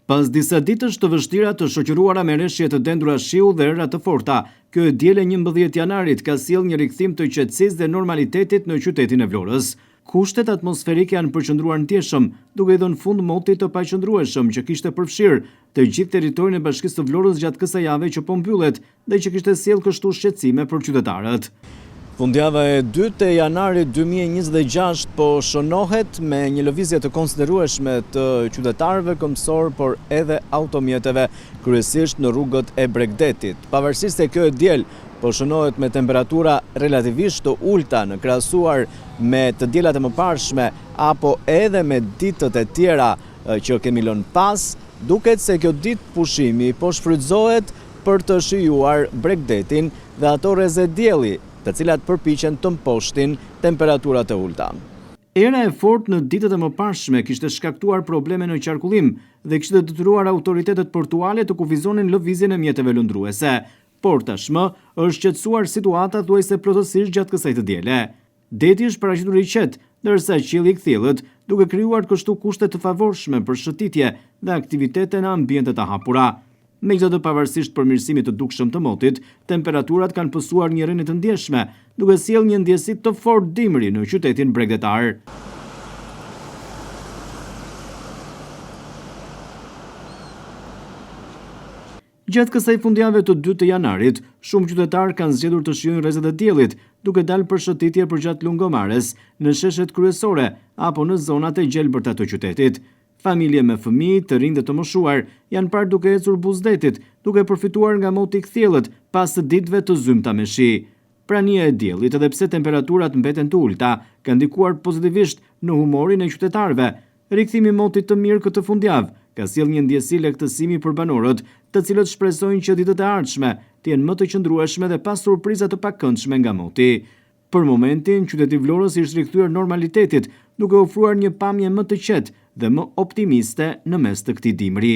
Pas disa ditësh të vështira të shoqëruara me reshje të dendura shiu dhe ëra të forta, kjo e diele 11 janarit ka sjellë një rikthim të qetësisë dhe normalitetit në qytetin e Vlorës. Kushtet atmosferike janë përqendruar ndjeshëm, duke i dhënë fund motit të paqëndrueshëm që kishte përfshirë të gjithë territorin e bashkisë së Vlorës gjatë kësaj jave që po mbyllet dhe që kishte sjellë kështu shqetësime për qytetarët. Fundjava e 2 të janarit 2026 po shënohet me një lëvizje të konsiderueshme të qytetarëve këmbësor, por edhe automjeteve, kryesisht në rrugët e Bregdetit. Pavarësisht se kjo e diel po shënohet me temperatura relativisht të ulta në krahasuar me të dielat e mëparshme apo edhe me ditët e tjera që kemi lënë pas, duket se kjo ditë pushimi po shfrytëzohet për të shijuar Bregdetin dhe ato rreze dielli, të cilat përpiqen të mposhtin temperaturat e ulta. Era e fortë në ditët e mëparshme kishte shkaktuar probleme në qarkullim dhe kishte detyruar autoritetet portuale të kufizonin lëvizjen e mjeteve lëndruese, por tashmë është qetësuar situata thuajse plotësisht gjatë kësaj të diele. Deti është paraqitur i qetë, ndërsa qielli i kthjellët duke krijuar kështu kushte të favorshme për shëtitje dhe aktivitete në ambiente të hapura. Megjithatë, pavarësisht përmirësimit të dukshëm të motit, temperaturat kanë pësuar një rënje të ndjeshme, duke sjellë një ndjesi të fortë dimri në qytetin bregdetar. Gjatë kësaj fundjave të 2 të janarit, shumë qytetarë kanë zgjedhur të shijojnë rrezet e diellit, duke dalë për shëtitje përgjatë lungëmarrjes, në sheshet kryesore apo në zonat e gjelbërta të qytetit. Familje me fëmijë, të rinj dhe të moshuar janë parë duke ecur buzdetit, duke përfituar nga moti i kthjellët pas ditëve të zymta me shi. Prania e diellit, edhe pse temperaturat mbeten të ulta, ka ndikuar pozitivisht në humorin e qytetarëve. Rikthimi i motit të mirë këtë fundjavë ka sjellë një ndjesi lehtësimi për banorët, të cilët shpresojnë që ditët e ardhshme të jenë më të qëndrueshme dhe pa surpriza të pakëndshme nga moti. Për momentin, qyteti Vlorës ishte rikthyer normalitetit, duke ofruar një pamje më të qetë dhe më optimiste në mes të këtij dimri.